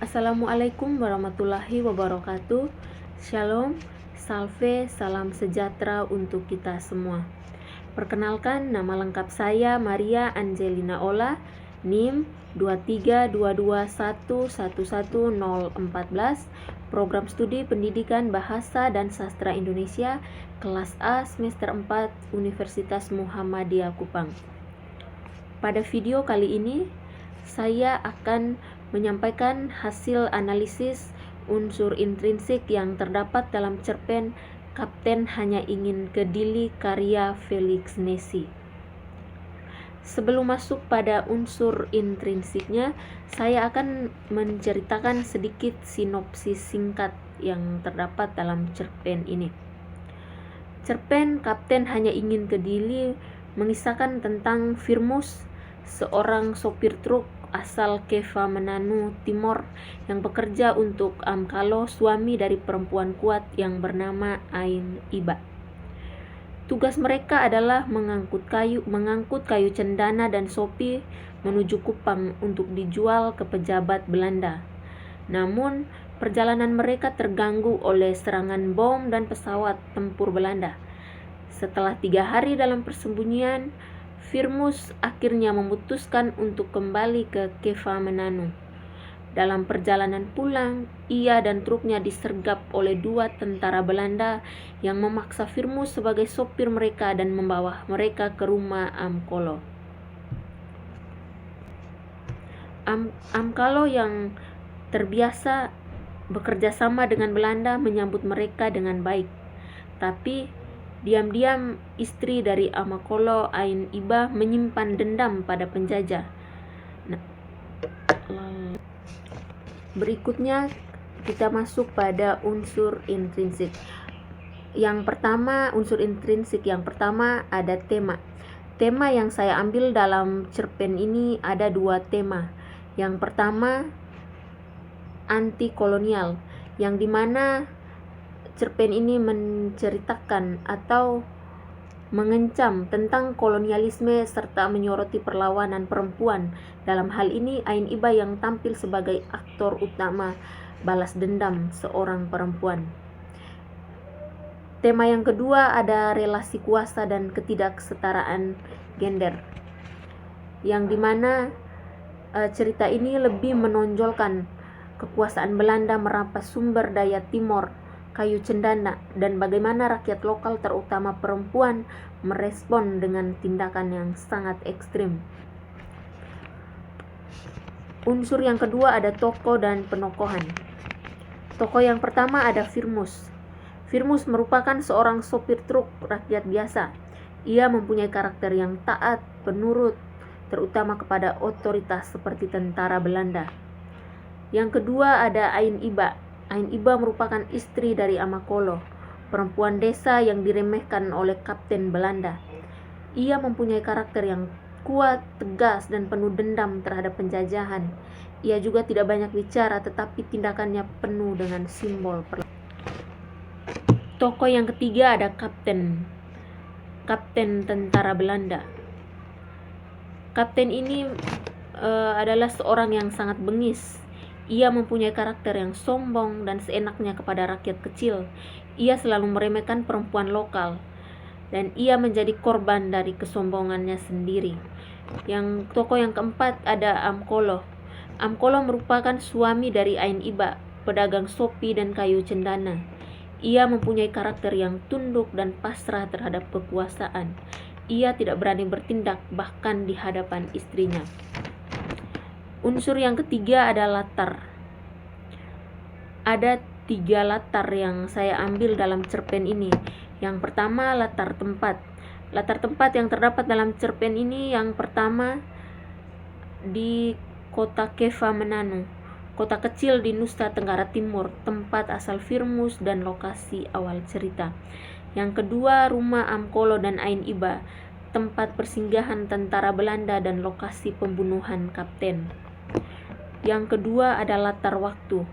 Assalamualaikum warahmatullahi wabarakatuh. Shalom, salve, salam sejahtera untuk kita semua. Perkenalkan, nama lengkap saya Maria Angelina Ola, NIM 23221111014, Program Studi Pendidikan Bahasa dan Sastra Indonesia, kelas A semester 4, Universitas Muhammadiyah Kupang. Pada video kali ini, saya akan menyampaikan hasil analisis unsur intrinsik yang terdapat dalam cerpen Kapten Hanya Ingin ke Dili karya Felix Nesi. Sebelum masuk pada unsur intrinsiknya, saya akan menceritakan sedikit sinopsis singkat yang terdapat dalam cerpen ini. Cerpen Kapten Hanya Ingin ke Dili mengisahkan tentang Firmus, seorang sopir truk asal Keva Menanu Timor yang bekerja untuk Amkalo, suami dari perempuan kuat yang bernama Ain Iba. Tugas mereka adalah mengangkut kayu cendana dan sopi menuju Kupang untuk dijual ke pejabat Belanda. Namun, perjalanan mereka terganggu oleh serangan bom dan pesawat tempur Belanda. Setelah 3 hari dalam persembunyian, Firmus akhirnya memutuskan untuk kembali ke Keva Menanu. Dalam perjalanan pulang, ia dan truknya disergap oleh 2 tentara Belanda yang memaksa Firmus sebagai sopir mereka dan membawa mereka ke rumah Amkolo. Amkalo yang terbiasa bekerja sama dengan Belanda menyambut mereka dengan baik. Tapi diam-diam istri dari Amkolo, Ain Iba, menyimpan dendam pada penjajah. Berikutnya kita masuk pada unsur intrinsik. Unsur intrinsik yang pertama ada tema. Tema yang saya ambil dalam cerpen ini ada 2 tema. Yang pertama anti kolonial, yang dimana cerpen ini menceritakan atau mengencam tentang kolonialisme serta menyoroti perlawanan perempuan. Dalam hal ini Ain Iba yang tampil sebagai aktor utama balas dendam seorang perempuan. Tema yang kedua ada relasi kuasa dan ketidaksetaraan gender, yang dimana cerita ini lebih menonjolkan kekuasaan Belanda merampas sumber daya Timor, kayu cendana, dan bagaimana rakyat lokal terutama perempuan merespon dengan tindakan yang sangat ekstrim. Unsur yang kedua ada tokoh dan penokohan. Tokoh yang pertama ada Firmus. Firmus merupakan seorang sopir truk rakyat biasa. Ia mempunyai karakter yang taat, penurut, terutama kepada otoritas seperti tentara Belanda. Yang kedua ada Ain Iba. Ain Iba merupakan istri dari Amkolo, perempuan desa yang diremehkan oleh kapten Belanda. Ia mempunyai karakter yang kuat, tegas, dan penuh dendam terhadap penjajahan. Ia juga tidak banyak bicara, tetapi tindakannya penuh dengan simbol perlawanan. Tokoh yang ketiga ada kapten tentara Belanda. Kapten ini adalah seorang yang sangat bengis. Ia mempunyai karakter yang sombong dan seenaknya kepada rakyat kecil. Ia selalu meremehkan perempuan lokal, dan ia menjadi korban dari kesombongannya sendiri. Tokoh yang keempat ada Amkolo. Amkolo merupakan suami dari Ain Iba, pedagang sopi dan kayu cendana. Ia mempunyai karakter yang tunduk dan pasrah terhadap kekuasaan. Ia tidak berani bertindak bahkan di hadapan istrinya. Unsur yang ketiga ada latar. Ada 3 latar yang saya ambil dalam cerpen ini. Yang pertama latar tempat. Latar tempat yang terdapat dalam cerpen ini yang pertama di kota Keva Menanu, kota kecil di Nusa Tenggara Timur, tempat asal Firmus dan lokasi awal cerita. Yang kedua rumah Amkolo dan Ain Iba, tempat persinggahan tentara Belanda dan lokasi pembunuhan kapten. Yang kedua ada latar waktu.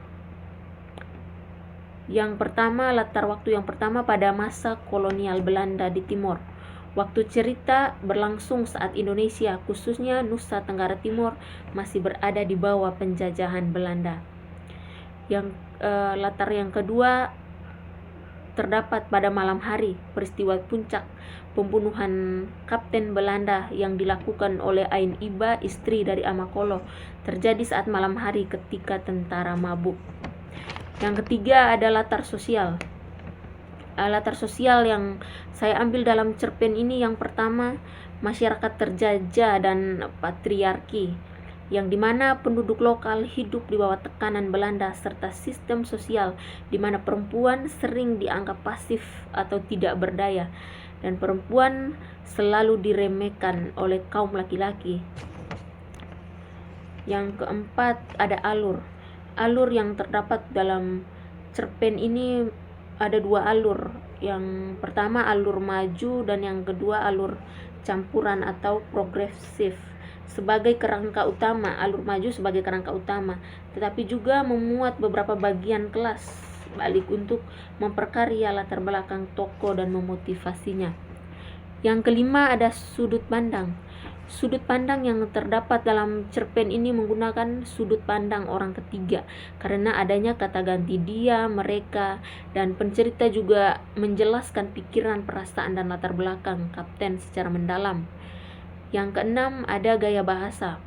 Latar waktu yang pertama pada masa kolonial Belanda di Timor. Waktu cerita berlangsung saat Indonesia, khususnya Nusa Tenggara Timur, masih berada di bawah penjajahan Belanda. Yang latar yang kedua terdapat pada malam hari, peristiwa puncak pembunuhan Kapten Belanda yang dilakukan oleh Ain Iba, istri dari Amakolo, terjadi saat malam hari ketika tentara mabuk. Yang ketiga ada latar sosial. Latar sosial yang saya ambil dalam cerpen ini, yang pertama, masyarakat terjajah dan patriarki, yang dimana penduduk lokal hidup di bawah tekanan Belanda, serta sistem sosial di mana perempuan sering dianggap pasif atau tidak berdaya, dan perempuan selalu diremehkan oleh kaum laki-laki. Yang keempat ada alur. Alur yang terdapat dalam cerpen ini ada dua alur. Yang pertama alur maju dan yang kedua alur campuran atau progresif. Sebagai kerangka utama, alur maju sebagai kerangka utama, tetapi juga memuat beberapa bagian kelas balik untuk memperkarya latar belakang tokoh dan memotivasinya. Yang kelima ada sudut pandang. Sudut pandang yang terdapat dalam cerpen ini menggunakan sudut pandang orang ketiga karena adanya kata ganti dia, mereka, dan pencerita juga menjelaskan pikiran, perasaan, dan latar belakang kapten secara mendalam. Yang keenam ada gaya bahasa.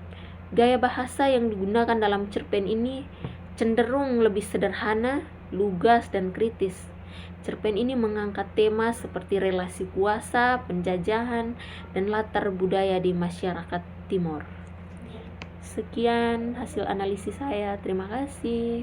Gaya bahasa yang digunakan dalam cerpen ini cenderung lebih sederhana, lugas, dan kritis. Cerpen ini mengangkat tema seperti relasi kuasa, penjajahan, dan latar budaya di masyarakat Timor. Sekian hasil analisis saya. Terima kasih.